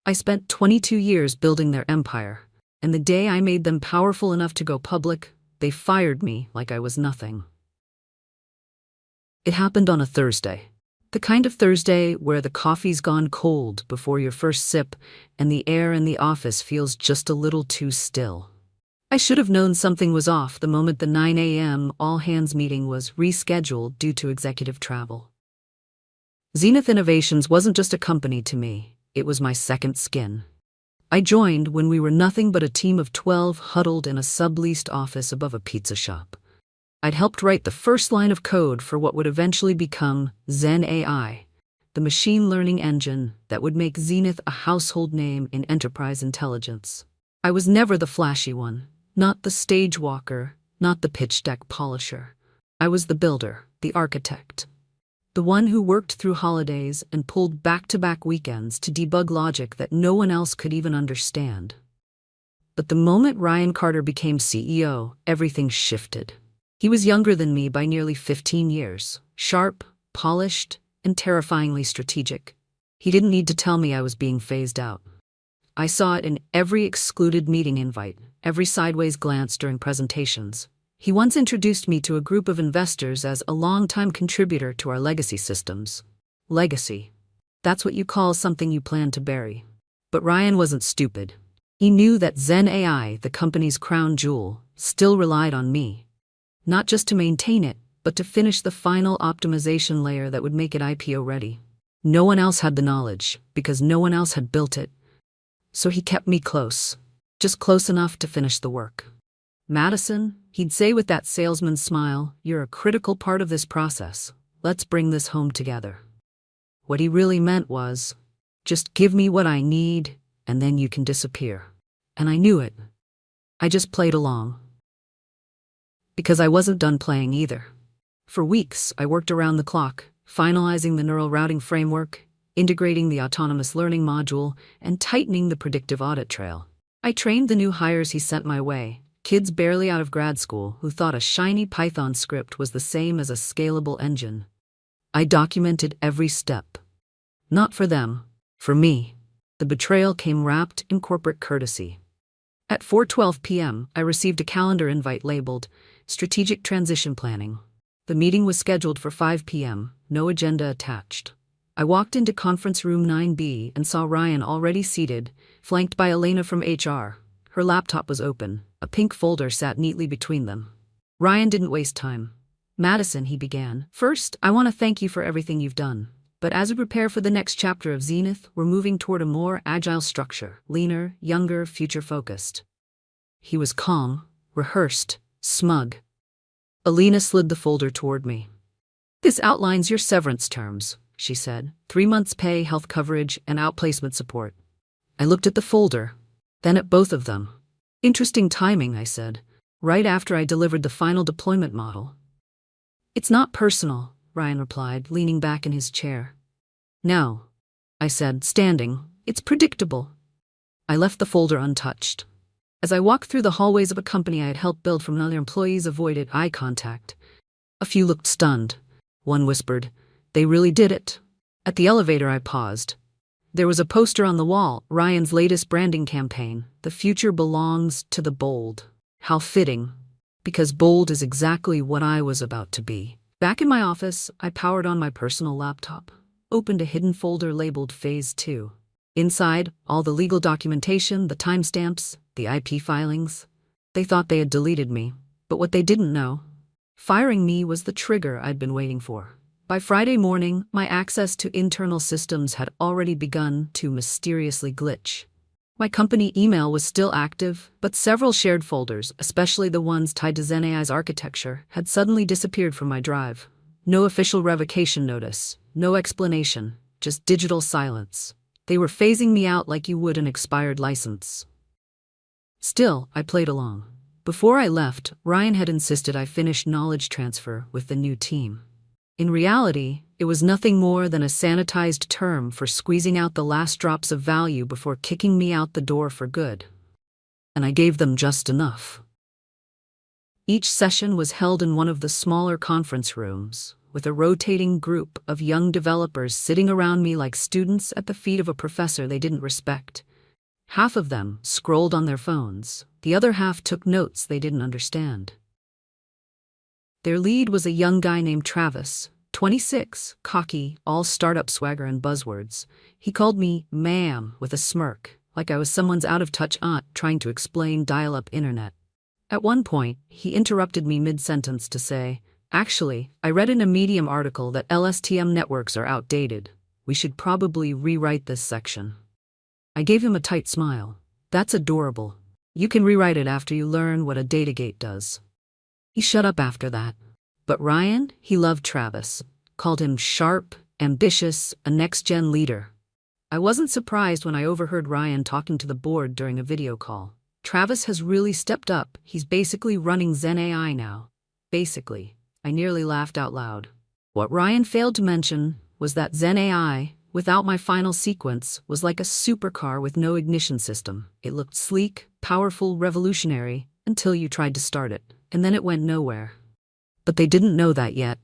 I spent 22 years building their empire, and the day I made them powerful enough to go public, they fired me like I was nothing. It happened on a Thursday. The kind of Thursday where the coffee's gone cold before your first sip and the air in the office feels just a little too still. I should have known something was off the moment the 9 a.m. all-hands meeting was rescheduled due to executive travel. Zenith Innovations wasn't just a company to me, it was my second skin. I joined when we were nothing but a team of 12 huddled in a subleased office above a pizza shop. I'd helped write the first line of code for what would eventually become Zen AI, the machine learning engine that would make Zenith a household name in enterprise intelligence. I was never the flashy one, not the stage walker, not the pitch deck polisher. I was the builder, the architect. The one who worked through holidays and pulled back-to-back weekends to debug logic that no one else could even understand. But the moment Ryan Carter became CEO, everything shifted. He was younger than me by nearly 15 years, sharp, polished, and terrifyingly strategic. He didn't need to tell me I was being phased out. I saw it in every excluded meeting invite, every sideways glance during presentations. He once introduced me to a group of investors as a longtime contributor to our legacy systems. Legacy. That's what you call something you plan to bury. But Ryan wasn't stupid. He knew that Zen AI, the company's crown jewel, still relied on me. Not just to maintain it, but to finish the final optimization layer that would make it IPO ready. No one else had the knowledge, because no one else had built it. So he kept me close, just close enough to finish the work. Madison, he'd say with that salesman's smile, you're a critical part of this process. Let's bring this home together. What he really meant was, just give me what I need, and then you can disappear. And I knew it. I just played along. Because I wasn't done playing either. For weeks, I worked around the clock, finalizing the neural routing framework, integrating the autonomous learning module, and tightening the predictive audit trail. I trained the new hires he sent my way, kids barely out of grad school who thought a shiny Python script was the same as a scalable engine. I documented every step. Not for them, for me. The betrayal came wrapped in corporate courtesy. At 4:12 p.m., I received a calendar invite labeled Strategic Transition Planning. The meeting was scheduled for 5 p.m., no agenda attached. I walked into conference room 9B and saw Ryan already seated, flanked by Elena from HR. Her laptop was open. A pink folder sat neatly between them. Ryan didn't waste time. Madison, he began. First, I want to thank you for everything you've done. But as we prepare for the next chapter of Zenith, we're moving toward a more agile structure, leaner, younger, future-focused. He was calm, rehearsed, smug. Elena slid the folder toward me. This outlines your severance terms, she said. 3 months pay, health coverage, and outplacement support. I looked at the folder, then at both of them. Interesting timing, I said, right after I delivered the final deployment model. It's not personal, Ryan replied, leaning back in his chair. No, I said, standing. It's predictable. I left the folder untouched. As I walked through the hallways of a company I had helped build from other employees avoided eye contact. A few looked stunned. One whispered, "They really did it." At the elevator I paused. There was a poster on the wall, Ryan's latest branding campaign, "The future belongs to the bold." How fitting, because bold is exactly what I was about to be. Back in my office, I powered on my personal laptop, opened a hidden folder labeled Phase 2. Inside, all the legal documentation, the timestamps, the IP filings. They thought they had deleted me, but what they didn't know, firing me was the trigger I'd been waiting for. By Friday morning, my access to internal systems had already begun to mysteriously glitch. My company email was still active, but several shared folders, especially the ones tied to Zen AI's architecture, had suddenly disappeared from my drive. No official revocation notice, no explanation, just digital silence. They were phasing me out like you would an expired license. Still, I played along. Before I left, Ryan had insisted I finish knowledge transfer with the new team. In reality, it was nothing more than a sanitized term for squeezing out the last drops of value before kicking me out the door for good. And I gave them just enough. Each session was held in one of the smaller conference rooms, with a rotating group of young developers sitting around me like students at the feet of a professor they didn't respect. Half of them scrolled on their phones, the other half took notes they didn't understand. Their lead was a young guy named Travis, 26, cocky, all startup swagger and buzzwords. He called me ma'am with a smirk, like I was someone's out-of-touch aunt trying to explain dial-up internet. At one point, he interrupted me mid-sentence to say, "Actually, I read in a Medium article that LSTM networks are outdated. We should probably rewrite this section." I gave him a tight smile. "That's adorable. You can rewrite it after you learn what a datagate does." He shut up after that. But Ryan, he loved Travis, called him sharp, ambitious, a next-gen leader. I wasn't surprised when I overheard Ryan talking to the board during a video call. "Travis has really stepped up. He's basically running Zen AI now." Basically. I nearly laughed out loud. What Ryan failed to mention was that Zen AI, without my final sequence, was like a supercar with no ignition system. It looked sleek, powerful, revolutionary, until you tried to start it, and then it went nowhere. But they didn't know that yet.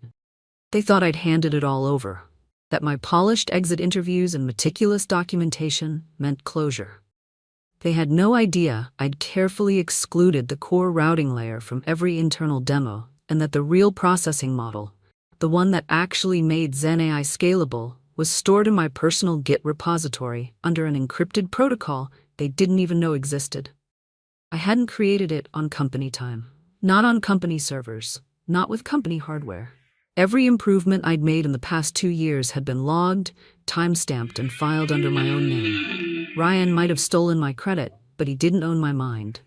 They thought I'd handed it all over, that my polished exit interviews and meticulous documentation meant closure. They had no idea I'd carefully excluded the core routing layer from every internal demo, and that the real processing model, the one that actually made Zen AI scalable, was stored in my personal Git repository under an encrypted protocol they didn't even know existed. I hadn't created it on company time, not on company servers, not with company hardware. Every improvement I'd made in the past 2 years had been logged, time-stamped, and filed under my own name. Ryan might have stolen my credit, but he didn't own my mind.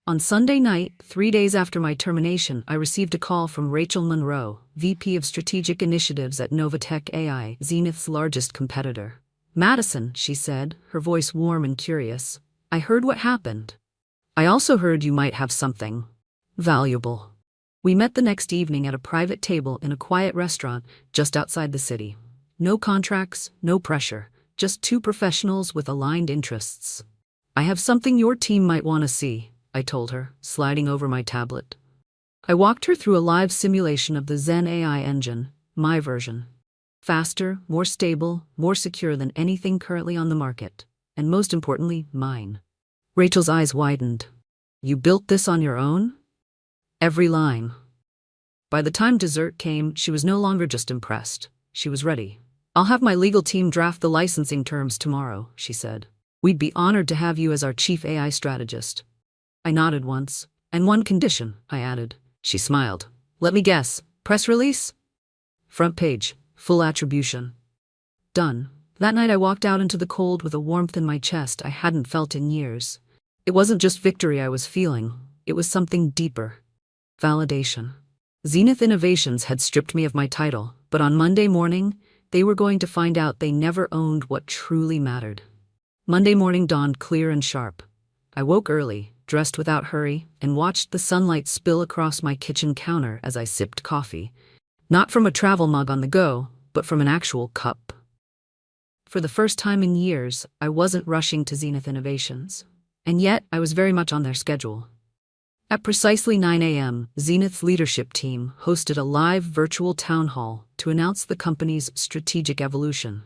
On Sunday night, 3 days after my termination, I received a call from Rachel Monroe, VP of Strategic Initiatives at Novatech AI, Zenith's largest competitor. "Madison," she said, her voice warm and curious, "I heard what happened. I also heard you might have something valuable." We met the next evening at a private table in a quiet restaurant just outside the city. No contracts, no pressure, just two professionals with aligned interests. "I have something your team might want to see," I told her, sliding over my tablet. I walked her through a live simulation of the Zen AI engine, my version. Faster, more stable, more secure than anything currently on the market, and most importantly, mine. Rachel's eyes widened. "You built this on your own?" Every line. By the time dessert came, she was no longer just impressed. She was ready. "I'll have my legal team draft the licensing terms tomorrow," she said. "We'd be honored to have you as our chief AI strategist." I nodded once. "And one condition," I added. She smiled. "Let me guess. Press release?" "Front page. Full attribution." Done. That night I walked out into the cold with a warmth in my chest I hadn't felt in years. It wasn't just victory I was feeling. It was something deeper. Validation. Zenith Innovations had stripped me of my title, but on Monday morning, they were going to find out they never owned what truly mattered. Monday morning dawned clear and sharp. I woke early, dressed without hurry, and watched the sunlight spill across my kitchen counter as I sipped coffee. Not from a travel mug on the go, but from an actual cup. For the first time in years, I wasn't rushing to Zenith Innovations. And yet, I was very much on their schedule. At precisely 9 a.m., Zenith's leadership team hosted a live virtual town hall to announce the company's strategic evolution.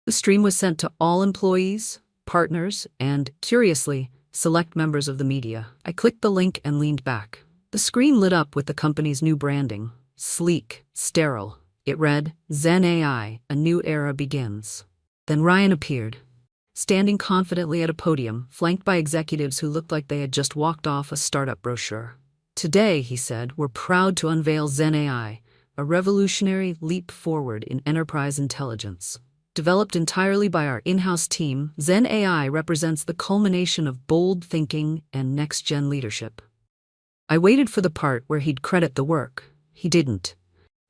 The stream was sent to all employees, partners, and, curiously, select members of the media. I clicked the link and leaned back. The screen lit up with the company's new branding. Sleek, sterile. It read, "Zen AI, a new era begins." Then Ryan appeared, standing confidently at a podium, flanked by executives who looked like they had just walked off a startup brochure. "Today," he said, "we're proud to unveil Zen AI, a revolutionary leap forward in enterprise intelligence. Developed entirely by our in-house team, Zen AI represents the culmination of bold thinking and next-gen leadership." I waited for the part where he'd credit the work. He didn't.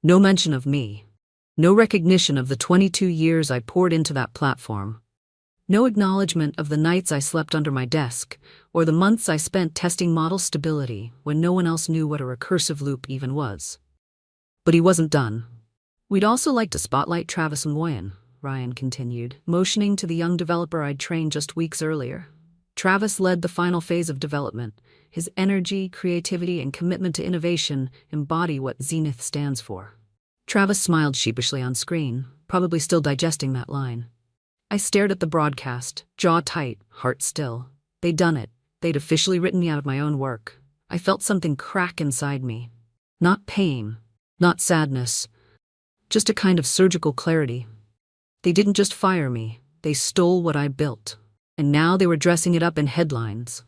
No mention of me. No recognition of the 22 years I poured into that platform. No acknowledgement of the nights I slept under my desk, or the months I spent testing model stability when no one else knew what a recursive loop even was. But he wasn't done. "We'd also like to spotlight Travis Moyen," Ryan continued, motioning to the young developer I'd trained just weeks earlier. Travis led the final phase of development. His energy, creativity, and commitment to innovation embody what Zenith stands for. Travis smiled sheepishly on screen, probably still digesting that line. I stared at the broadcast, jaw tight, heart still. They'd done it. They'd officially written me out of my own work. I felt something crack inside me. Not pain, not sadness, just a kind of surgical clarity. They didn't just fire me, they stole what I built. And now they were dressing it up in headlines.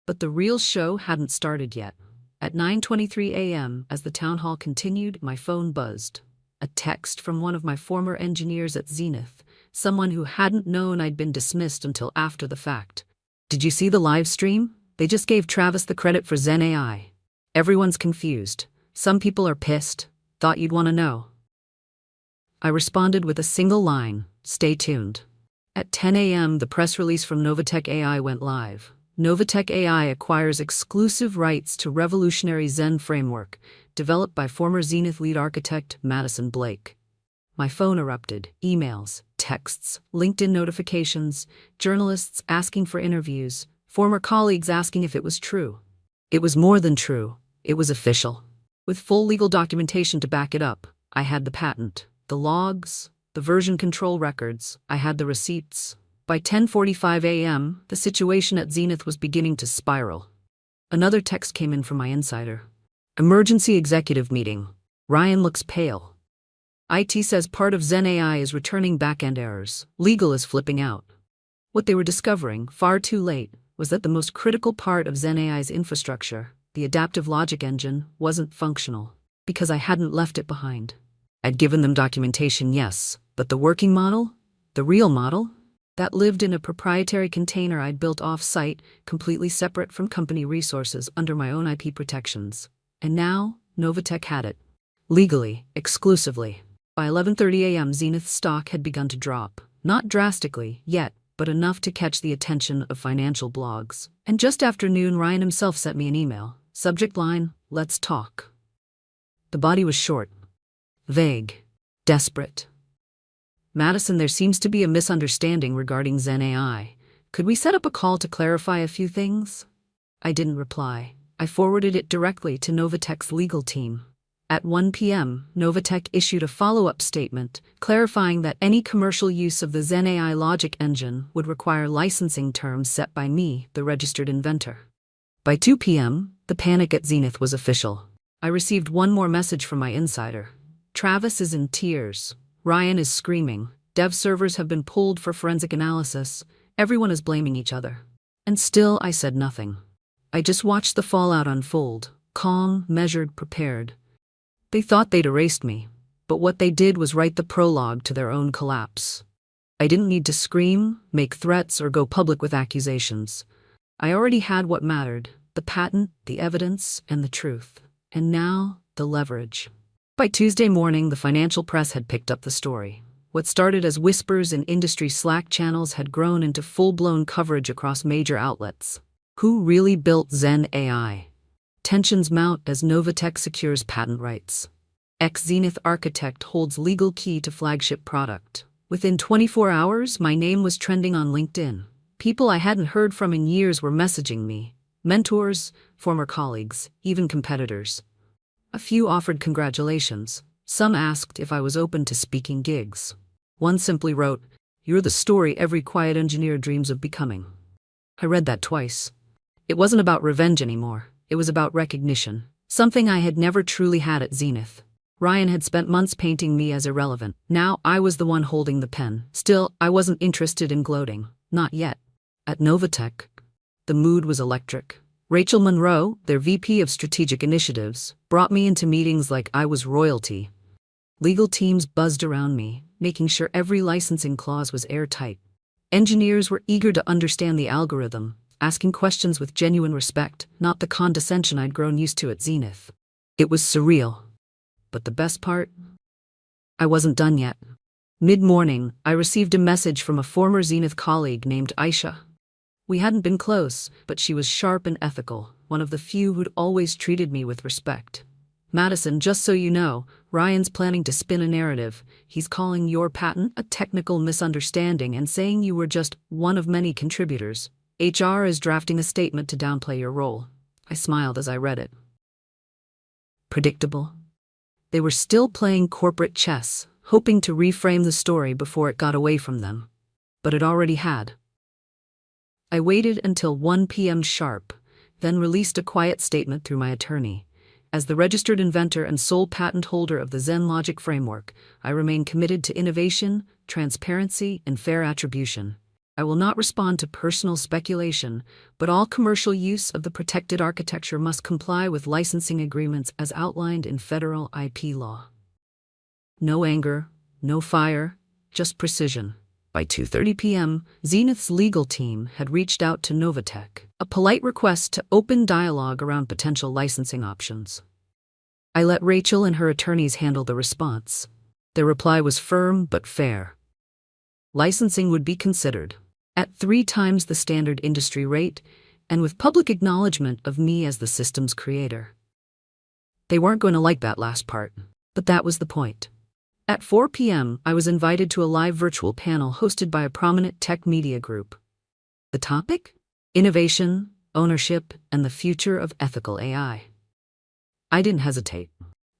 But the real show hadn't started yet. At 9:23 a.m., as the town hall continued, my phone buzzed. A text from one of my former engineers at Zenith, someone who hadn't known I'd been dismissed until after the fact. Did you see the live stream? They just gave Travis the credit for Zen AI. Everyone's confused. Some people are pissed. Thought you'd want to know. I responded with a single line, stay tuned. At 10 a.m., the press release from Novatech AI went live. Novatech AI acquires exclusive rights to revolutionary Zen framework, developed by former Zenith lead architect Madison Blake. My phone erupted. Emails, texts, LinkedIn notifications, journalists asking for interviews, former colleagues asking if it was true. It was more than true. It was official. With full legal documentation to back it up, I had the patent, the logs, the version control records, I had the receipts. By 10:45 a.m., the situation at Zenith was beginning to spiral. Another text came in from my insider. Emergency executive meeting. Ryan looks pale. IT says part of Zen AI is returning back-end errors. Legal is flipping out. What they were discovering, far too late, was that the most critical part of Zen AI's infrastructure, the adaptive logic engine, wasn't functional, because I hadn't left it behind. I'd given them documentation, yes, but the working model, the real model, that lived in a proprietary container I'd built off-site, completely separate from company resources under my own IP protections. And now, Novatech had it. Legally, exclusively. By 11:30 a.m., Zenith's stock had begun to drop. Not drastically, yet, but enough to catch the attention of financial blogs. And just after noon, Ryan himself sent me an email. Subject line, let's talk. The body was short, vague, desperate. Madison, there seems to be a misunderstanding regarding Zen AI. Could we set up a call to clarify a few things? I didn't reply. I forwarded it directly to Novatech's legal team. At 1 p.m., Novatech issued a follow-up statement clarifying that any commercial use of the Zen AI logic engine would require licensing terms set by me, the registered inventor. By 2 p.m., the panic at Zenith was official. I received one more message from my insider. Travis is in tears. Ryan is screaming. Dev servers have been pulled for forensic analysis. Everyone is blaming each other. And still, I said nothing. I just watched the fallout unfold, calm, measured, prepared. They thought they'd erased me, but what they did was write the prologue to their own collapse. I didn't need to scream, make threats, or go public with accusations. I already had what mattered, the patent, the evidence, and the truth. And now, the leverage. By Tuesday morning, the financial press had picked up the story. What started as whispers in industry Slack channels had grown into full-blown coverage across major outlets. Who really built Zen AI? Tensions mount as Novatech secures patent rights. Ex-Zenith architect holds legal key to flagship product. Within 24 hours, my name was trending on LinkedIn. People I hadn't heard from in years were messaging me. Mentors, former colleagues, even competitors. A few offered congratulations. Some asked if I was open to speaking gigs. One simply wrote, "You're the story every quiet engineer dreams of becoming." I read that twice. It wasn't about revenge anymore. It was about recognition, something I had never truly had at Zenith. Ryan had spent months painting me as irrelevant. Now I was the one holding the pen. Still, I wasn't interested in gloating. Not yet. At Novatech, the mood was electric. Rachel Monroe, their VP of Strategic Initiatives, brought me into meetings like I was royalty. Legal teams buzzed around me, making sure every licensing clause was airtight. Engineers were eager to understand the algorithm, asking questions with genuine respect, not the condescension I'd grown used to at Zenith. It was surreal. But the best part? I wasn't done yet. Mid-morning, I received a message from a former Zenith colleague named Aisha. We hadn't been close, but she was sharp and ethical, one of the few who'd always treated me with respect. Madison, just so you know, Ryan's planning to spin a narrative. He's calling your patent a technical misunderstanding and saying you were just one of many contributors. HR is drafting a statement to downplay your role. I smiled as I read it. Predictable. They were still playing corporate chess, hoping to reframe the story before it got away from them. But it already had. I waited until 1 p.m. sharp, then released a quiet statement through my attorney. As the registered inventor and sole patent holder of the Zen logic framework, I remain committed to innovation, transparency, and fair attribution. I will not respond to personal speculation, but all commercial use of the protected architecture must comply with licensing agreements as outlined in federal IP law. No anger, no fire, just precision. By 2:30 p.m., Zenith's legal team had reached out to Novatech, a polite request to open dialogue around potential licensing options. I let Rachel and her attorneys handle the response. Their reply was firm but fair. Licensing would be considered, at 3 times the standard industry rate, and with public acknowledgement of me as the system's creator. They weren't going to like that last part, but that was the point. At 4 p.m., I was invited to a live virtual panel hosted by a prominent tech media group. The topic? Innovation, ownership, and the future of ethical AI. I didn't hesitate.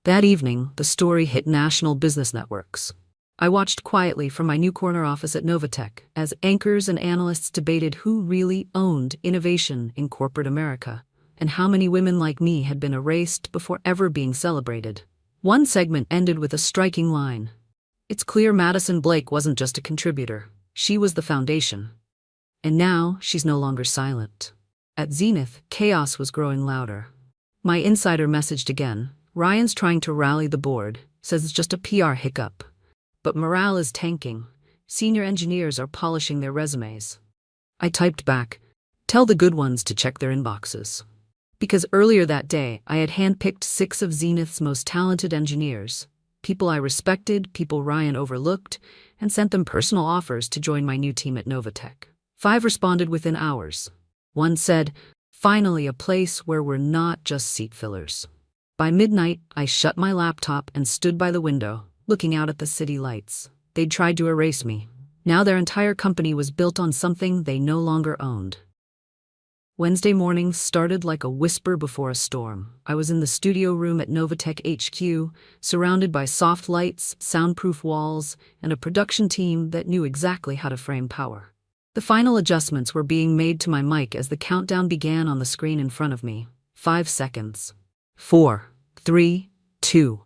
That evening, the story hit national business networks. I watched quietly from my new corner office at Novatech as anchors and analysts debated who really owned innovation in corporate America, and how many women like me had been erased before ever being celebrated. One segment ended with a striking line. It's clear Madison Blake wasn't just a contributor, she was the foundation. And now, she's no longer silent. At Zenith, chaos was growing louder. My insider messaged again. Ryan's trying to rally the board, says it's just a PR hiccup. But morale is tanking. Senior engineers are polishing their resumes. I typed back, tell the good ones to check their inboxes. Because earlier that day, I had handpicked 6 of Zenith's most talented engineers, people I respected, people Ryan overlooked, and sent them personal offers to join my new team at Novatech. 5 responded within hours. 1 said, finally a place where we're not just seat fillers. By midnight, I shut my laptop and stood by the window, looking out at the city lights. They'd tried to erase me. Now their entire company was built on something they no longer owned. Wednesday morning started like a whisper before a storm. I was in the studio room at Novatech HQ, surrounded by soft lights, soundproof walls, and a production team that knew exactly how to frame power. The final adjustments were being made to my mic as the countdown began on the screen in front of me. 5 seconds. 4, 3, 2.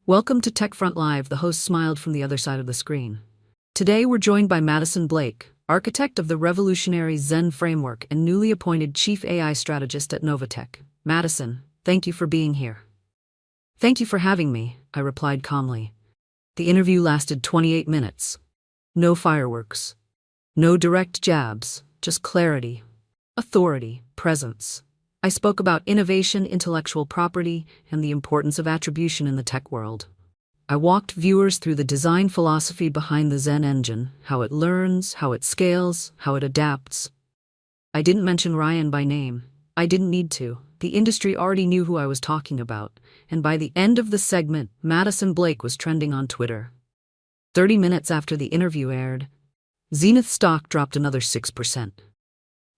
Welcome to TechFront Live, the host smiled from the other side of the screen. Today we're joined by Madison Blake, architect of the revolutionary Zen framework and newly appointed chief AI strategist at Novatech. Madison, thank you for being here. Thank you for having me, I replied calmly. The interview lasted 28 minutes. No fireworks. No direct jabs, just clarity, authority, presence. I spoke about innovation, intellectual property, and the importance of attribution in the tech world. I walked viewers through the design philosophy behind the Zen engine, how it learns, how it scales, how it adapts. I didn't mention Ryan by name. I didn't need to. The industry already knew who I was talking about, and by the end of the segment, Madison Blake was trending on Twitter. 30 minutes after the interview aired, Zenith stock dropped another 6%.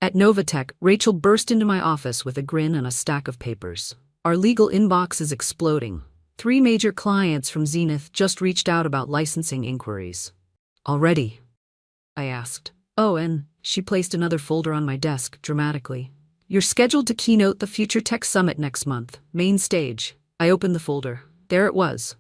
At Novatech, Rachel burst into my office with a grin and a stack of papers. Our legal inbox is exploding. 3 major clients from Zenith just reached out about licensing inquiries. Already? I asked. Oh, and she placed another folder on my desk, dramatically. You're scheduled to keynote the Future Tech Summit next month, main stage. I opened the folder. There it was.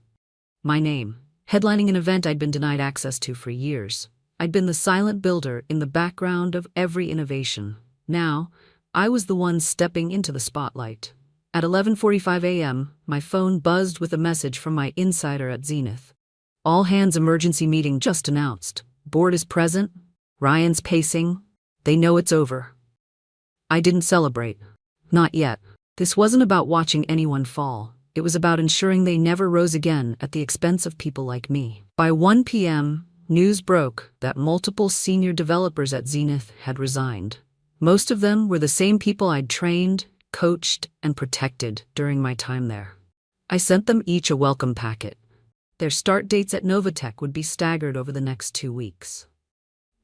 My name, headlining an event I'd been denied access to for years. I'd been the silent builder in the background of every innovation. Now, I was the one stepping into the spotlight. At 11:45 a.m., my phone buzzed with a message from my insider at Zenith. All hands emergency meeting just announced. Board is present. Ryan's pacing. They know it's over. I didn't celebrate. Not yet. This wasn't about watching anyone fall. It was about ensuring they never rose again at the expense of people like me. By 1 p.m., news broke that multiple senior developers at Zenith had resigned. Most of them were the same people I'd trained, coached, and protected during my time there. I sent them each a welcome packet. Their start dates at Novatech would be staggered over the next 2 weeks.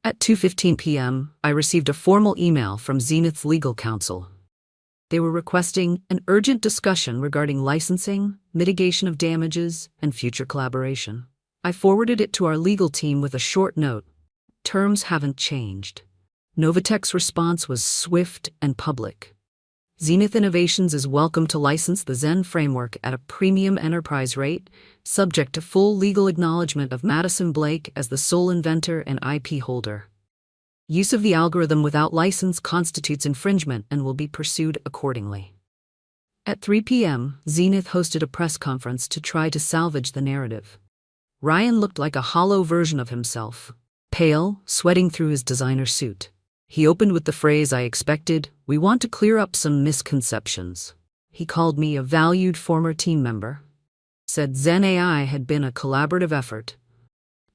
At 2:15 p.m., I received a formal email from Zenith's legal counsel. They were requesting an urgent discussion regarding licensing, mitigation of damages, and future collaboration. I forwarded it to our legal team with a short note. Terms haven't changed. Novatech's response was swift and public. Zenith Innovations is welcome to license the Zen framework at a premium enterprise rate, subject to full legal acknowledgement of Madison Blake as the sole inventor and IP holder. Use of the algorithm without license constitutes infringement and will be pursued accordingly. At 3 p.m., Zenith hosted a press conference to try to salvage the narrative. Ryan looked like a hollow version of himself, pale, sweating through his designer suit. He opened with the phrase I expected, "We want to clear up some misconceptions." He called me a valued former team member, said Zen AI had been a collaborative effort,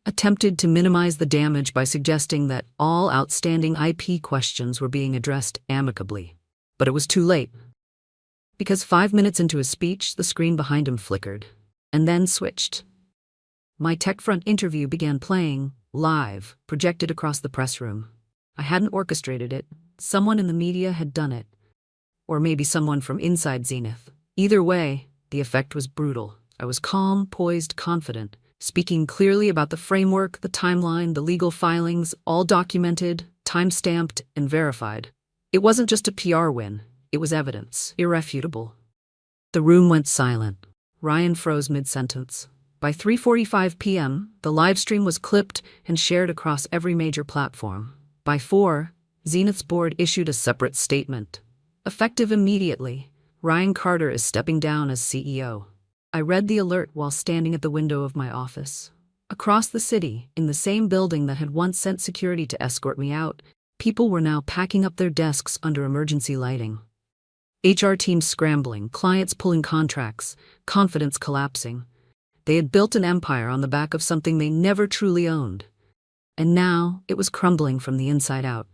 attempted to minimize the damage by suggesting that all outstanding IP questions were being addressed amicably. But it was too late. Because 5 minutes into his speech, the screen behind him flickered, and then switched. My TechFront interview began playing, live, projected across the press room. I hadn't orchestrated it. Someone in the media had done it. Or maybe someone from inside Zenith. Either way, the effect was brutal. I was calm, poised, confident, speaking clearly about the framework, the timeline, the legal filings, all documented, time-stamped, and verified. It wasn't just a PR win. It was evidence, irrefutable. The room went silent. Ryan froze mid-sentence. By 3:45 p.m., the livestream was clipped and shared across every major platform. By 4, Zenith's board issued a separate statement. Effective immediately, Ryan Carter is stepping down as CEO. I read the alert while standing at the window of my office. Across the city, in the same building that had once sent security to escort me out, people were now packing up their desks under emergency lighting. HR teams scrambling, clients pulling contracts, confidence collapsing. They had built an empire on the back of something they never truly owned. And now it was crumbling from the inside out.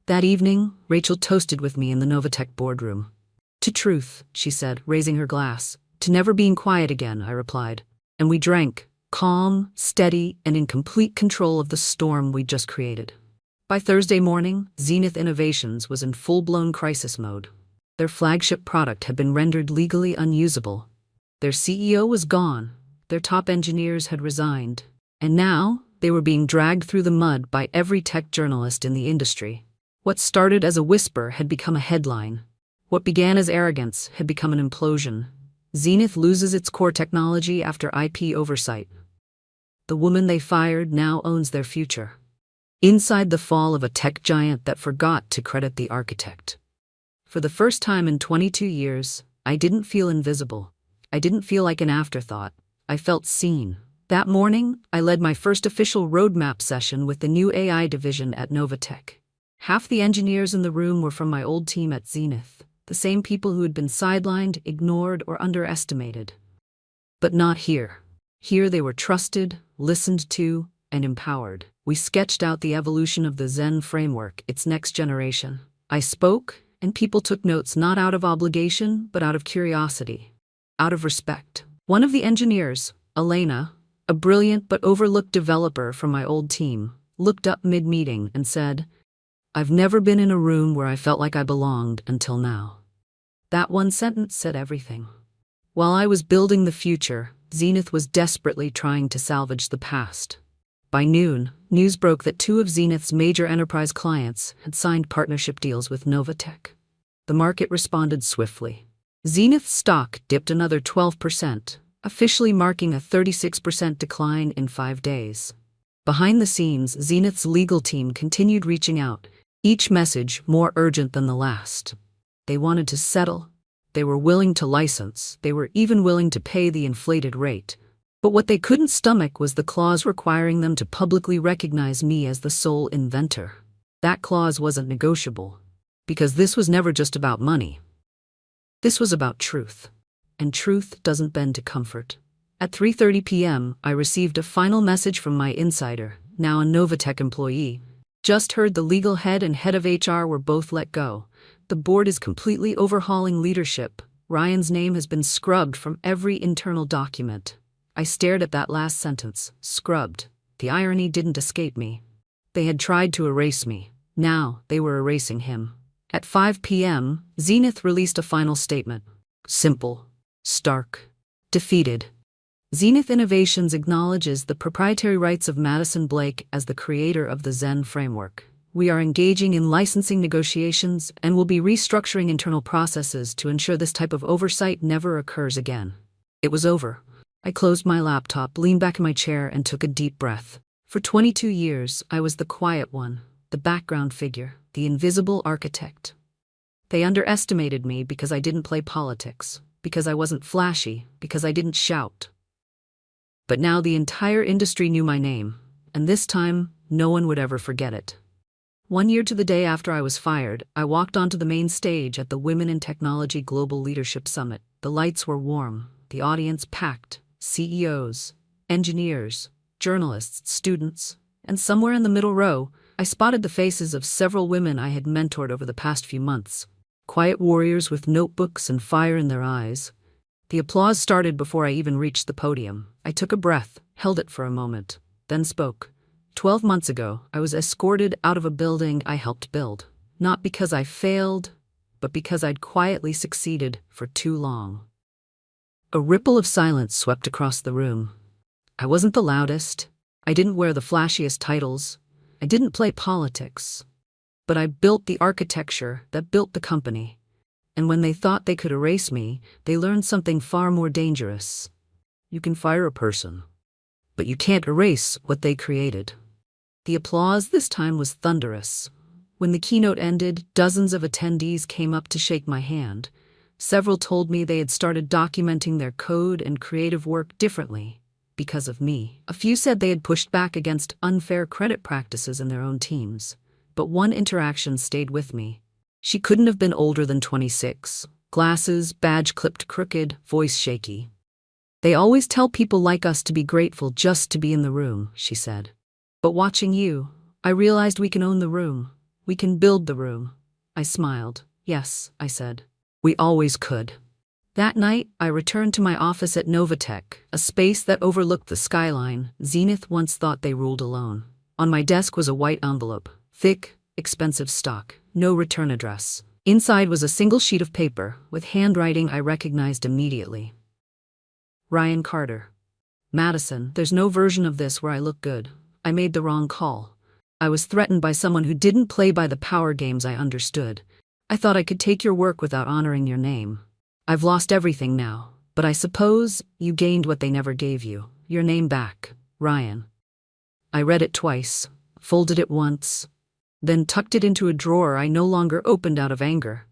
That evening, Rachel toasted with me in the Novatech boardroom. "To truth," she said, raising her glass. "To never being quiet again," I replied. And we drank, calm, steady, and in complete control of the storm we'd just created. By Thursday morning, Zenith Innovations was in full-blown crisis mode. Their flagship product had been rendered legally unusable. Their CEO was gone, their top engineers had resigned, and now they were being dragged through the mud by every tech journalist in the industry. What started as a whisper had become a headline. What began as arrogance had become an implosion. Zenith loses its core technology after IP oversight. The woman they fired now owns their future. Inside the fall of a tech giant that forgot to credit the architect. For the first time in 22 years, I didn't feel invisible. I didn't feel like an afterthought. I felt seen. That morning, I led my first official roadmap session with the new AI division at Novatech. Half the engineers in the room were from my old team at Zenith, the same people who had been sidelined, ignored, or underestimated. But not here. Here they were trusted, listened to, and empowered. We sketched out the evolution of the Zen framework, its next generation. I spoke, and people took notes not out of obligation, but out of curiosity, out of respect. One of the engineers, Elena, a brilliant but overlooked developer from my old team, looked up mid-meeting and said, "I've never been in a room where I felt like I belonged until now." That one sentence said everything. While I was building the future, Zenith was desperately trying to salvage the past. By noon, news broke that 2 of Zenith's major enterprise clients had signed partnership deals with Novatech. The market responded swiftly. Zenith's stock dipped another 12%, officially marking a 36% decline in 5 days. Behind the scenes, Zenith's legal team continued reaching out, each message more urgent than the last. They wanted to settle. They were willing to license. They were even willing to pay the inflated rate. But what they couldn't stomach was the clause requiring them to publicly recognize me as the sole inventor. That clause wasn't negotiable, because this was never just about money. This was about truth. And truth doesn't bend to comfort. At 3:30 p.m., I received a final message from my insider, now a Novatech employee. "Just heard the legal head and head of HR were both let go. The board is completely overhauling leadership. Ryan's name has been scrubbed from every internal document." I stared at that last sentence, scrubbed. The irony didn't escape me. They had tried to erase me. Now they were erasing him. At 5 p.m., Zenith released a final statement. Simple. Stark. Defeated. Zenith Innovations acknowledges the proprietary rights of Madison Blake as the creator of the Zen framework. We are engaging in licensing negotiations and will be restructuring internal processes to ensure this type of oversight never occurs again. It was over. I closed my laptop, leaned back in my chair, and took a deep breath. For 22 years, I was the quiet one, the background figure, the invisible architect. They underestimated me because I didn't play politics, because I wasn't flashy, because I didn't shout. But now the entire industry knew my name, and this time, no one would ever forget it. 1 year to the day after I was fired, I walked onto the main stage at the Women in Technology Global Leadership Summit. The lights were warm, the audience packed, CEOs, engineers, journalists, students, and somewhere in the middle row, I spotted the faces of several women I had mentored over the past few months. Quiet warriors with notebooks and fire in their eyes. The applause started before I even reached the podium. I took a breath, held it for a moment, then spoke. 12 months ago, I was escorted out of a building I helped build. Not because I failed, but because I'd quietly succeeded for too long. A ripple of silence swept across the room. I wasn't the loudest. I didn't wear the flashiest titles. I didn't play politics. But I built the architecture that built the company. And when they thought they could erase me, they learned something far more dangerous. You can fire a person, but you can't erase what they created. The applause this time was thunderous. When the keynote ended, dozens of attendees came up to shake my hand. Several told me they had started documenting their code and creative work differently because of me. A few said they had pushed back against unfair credit practices in their own teams. But one interaction stayed with me. She couldn't have been older than 26. Glasses, badge clipped crooked, voice shaky. They always tell people like us to be grateful just to be in the room, she said. But watching you, I realized we can own the room. We can build the room. I smiled. Yes, I said. We always could. That night, I returned to my office at Novatech, a space that overlooked the skyline. Zenith once thought they ruled alone. On my desk was a white envelope. Thick, expensive stock. No return address. Inside was a single sheet of paper, with handwriting I recognized immediately. Ryan Carter. Madison, there's no version of this where I look good. I made the wrong call. I was threatened by someone who didn't play by the power games I understood. I thought I could take your work without honoring your name. I've lost everything now, but I suppose you gained what they never gave you. Your name back, Ryan. I read it twice, folded it once, then tucked it into a drawer I no longer opened out of anger,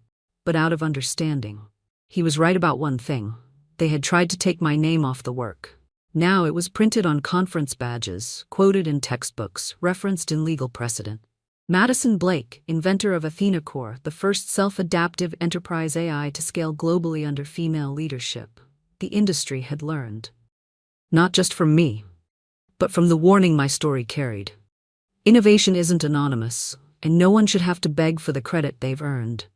but out of understanding. He was right about one thing. They had tried to take my name off the work. Now it was printed on conference badges, quoted in textbooks, referenced in legal precedent. Madison Blake, inventor of Athena Core, the first self-adaptive enterprise AI to scale globally under female leadership. The industry had learned. Not just from me, but from the warning my story carried. Innovation isn't anonymous, and no one should have to beg for the credit they've earned.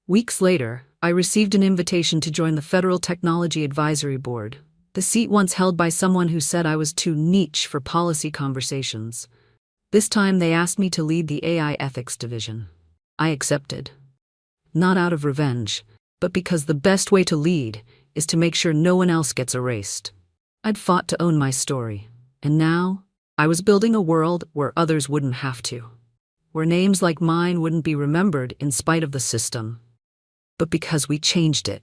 Weeks later, I received an invitation to join the Federal Technology Advisory Board, the seat once held by someone who said I was too niche for policy conversations. This time they asked me to lead the AI ethics division. I accepted. Not out of revenge, but because the best way to lead is to make sure no one else gets erased. I'd fought to own my story, and now I was building a world where others wouldn't have to, where names like mine wouldn't be remembered in spite of the system, but because we changed it.